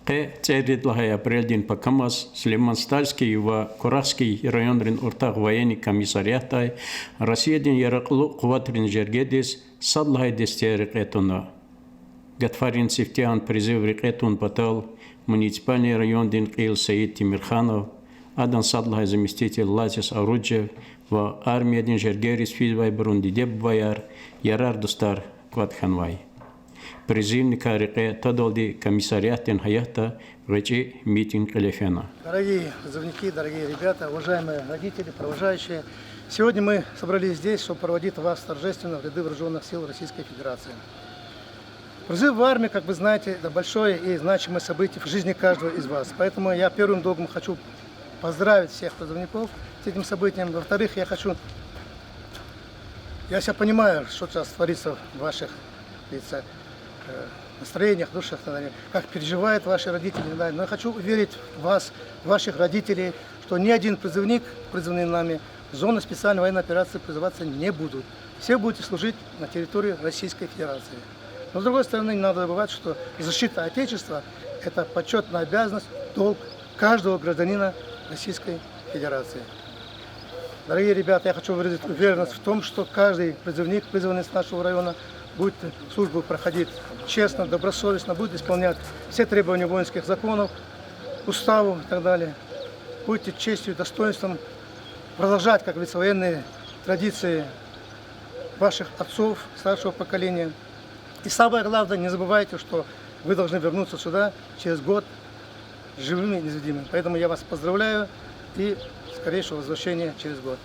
Церит апрельдин по КамАЗ, Слеманстальский в Курахский район Уртах военный комиссариатай, Россия дин Яраклу Куватрин Жергедис, Садлахай дестерикетуна. Гатфарин Сифтиан призыв рекетун Батал, муниципальный район дин Кил Саид Тимирханов, Адан Садлахай заместитель Лазис Аруджев, в армии дин Жергерис Физвай Брунди Деббаяр, Ярар Дустар Кватханвай. Призывника реке Тадолди комиссариатин Хаята речи митинг Элефена. Дорогие призывники, дорогие ребята, уважаемые родители, провожающие, сегодня мы собрались здесь, чтобы проводить вас торжественно в ряды вооруженных сил Российской Федерации. Призыв в армию, как вы знаете, это большое и значимое событие в жизни каждого из вас. Поэтому я первым долгом хочу поздравить всех призывников с этим событием. Во-вторых, я себя понимаю, что сейчас творится в ваших лицах. Настроениях, душах, как переживают ваши родители. Но я хочу уверить вас, ваших родителей, что ни один призывник, призванный нами, в зону специальной военной операции призываться не будут. Все будете служить на территории Российской Федерации. Но с другой стороны, не надо забывать, что защита Отечества – это почетная обязанность, долг каждого гражданина Российской Федерации. Дорогие ребята, я хочу выразить уверенность в том, что каждый призывник, призванный с нашего района, будет службу проходить честно, добросовестно, будет исполнять все требования воинских законов, уставов и так далее. Будете честью и достоинством продолжать, как говорится, военные традиции ваших отцов, старшего поколения. И самое главное, не забывайте, что вы должны вернуться сюда через год живыми и невредимыми. Поэтому я вас поздравляю и скорейшего возвращения через год.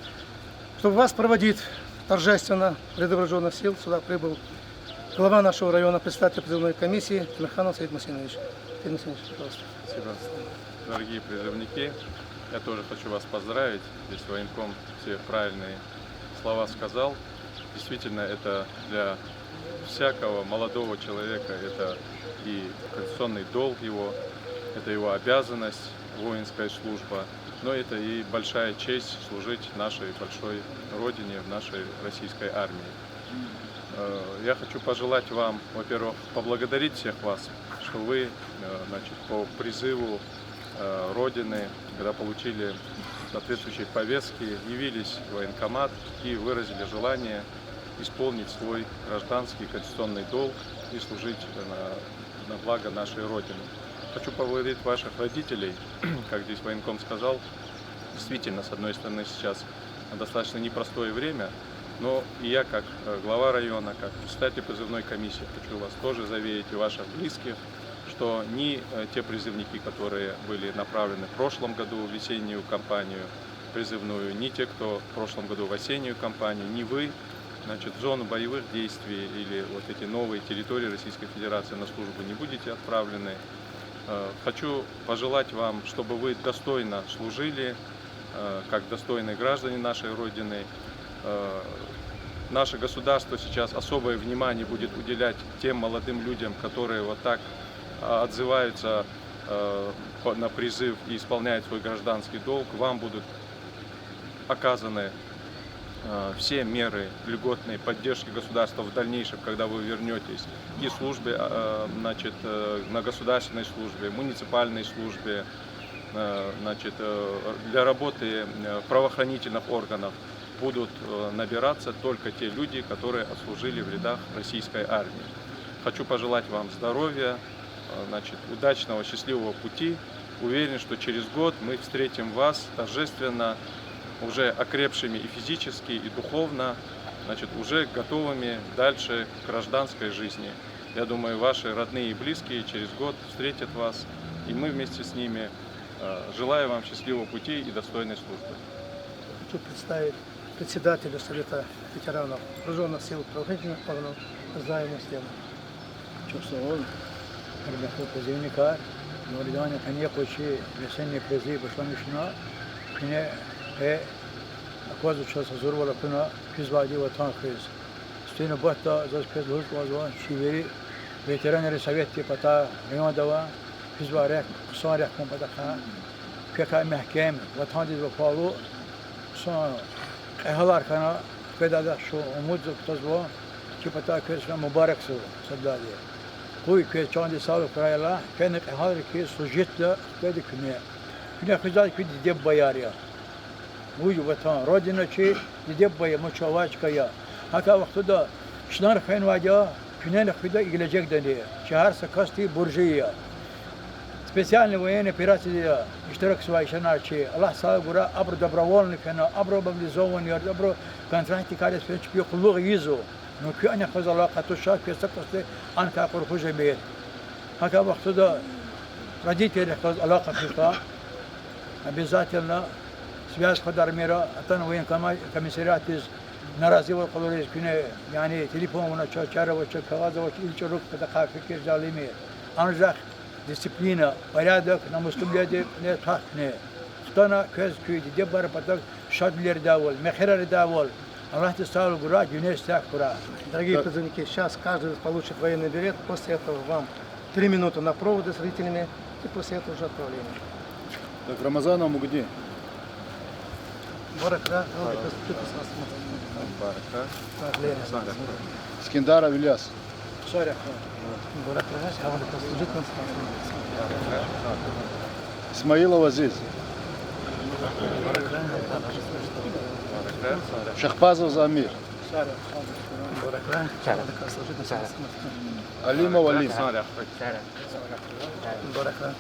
Чтобы вас проводить торжественно в ряды вооруженных сил, сюда прибыл глава нашего района, председатель призывной комиссии Тимирханов Саид Мусинович. Саид Мусинович, пожалуйста. Спасибо. Дорогие призывники, я тоже хочу вас поздравить. Здесь военком все правильные слова сказал. Действительно, это для всякого молодого человека, это и конституционный долг его, это его обязанность, воинская служба, но это и большая честь служить нашей большой родине, в нашей российской армии. Я хочу пожелать вам, во-первых, поблагодарить всех вас, что вы, по призыву Родины, когда получили соответствующие повестки, явились в военкомат и выразили желание исполнить свой гражданский конституционный долг и служить на благо нашей Родины. Хочу поблагодарить ваших родителей, как здесь военком сказал. Действительно, с одной стороны, сейчас достаточно непростое время, но и я, как глава района, как председатель призывной комиссии, хочу вас тоже заверить и ваших близких, что ни те призывники, которые были направлены в прошлом году в весеннюю кампанию призывную, ни те, кто в прошлом году в осеннюю кампанию, ни вы, в зону боевых действий или вот эти новые территории Российской Федерации на службу не будете отправлены. Хочу пожелать вам, чтобы вы достойно служили, как достойные граждане нашей Родины. Наше государство сейчас особое внимание будет уделять тем молодым людям, которые вот так отзываются на призыв и исполняют свой гражданский долг. Вам будут оказаны все меры льготной поддержки государства в дальнейшем, когда вы вернетесь и службе, на государственной службе, муниципальной службе, для работы правоохранительных органов будут набираться только те люди, которые отслужили в рядах российской армии. Хочу пожелать вам здоровья, удачного, счастливого пути. Уверен, что через год мы встретим вас торжественно, уже окрепшими и физически, и духовно, уже готовыми дальше к гражданской жизни. Я думаю, ваши родные и близкие через год встретят вас, и мы вместе с ними. Желаю вам счастливого пути и достойной службы. Хочу представить председателя Совета ветеранов вооруженных сил правоохранительных органов Азаева Муслима. Чувствовал, ребята призывника, но рядование коне почти весенний призыв başlamışına, yine akvazı çalışsa zor var akına pizvadi vatan kriz. Stine bahta zaz pezhuz vazvan şiveri veteranları Sovyeti pata riyadava pizvarek kusarek kompataka kaka mahkem vatan diz ve palu son ehalar kana pedada şu umut tazva ki pata kresna mübarek su sadadiye. Koy köy çağında sağlık krayla, kendi kahar ki sujetle dedi küne. Küne kızar ki dide bayar ya. Bu vatan rodina çi dide bayar muçavaç kaya. Hatta vakti da şınar fenvaca küne ne kıda gelecek dedi. Şehir sakasti burjuya. Специально военные операции اشتراك سواء شنارчи. الله سال гура абро добровольный кана, абро мобилизованный, абро контракты кадес фенч пью кулуг изо. Но кю аня хазала катуша кеста косте анка корхуже бер. Хака вақтуда родители хаз алака фика. Обязательно связь ходар мира атан воен комиссариат из наразивал колорез күне yani telefonuna çara ve kağıza ve ilçoruk da kafir zalimi. Ancak disciplina, порядок, на мустумляде не так не. Стана köz köyde de bar patak şadler davul, mehrer davul. Allah te sağ гура, güneş tak гура. Дорогие призывники, сейчас каждый получит военный билет, после этого вам 3 минуты на проводы с родителями, и после этого уже отправление. Так, Рамазана Мугди. Баракра, Скиндара Вильяс. Sonra Исмаилов Азиз. Шахпазов Замир. Алимов Алим. Баракта.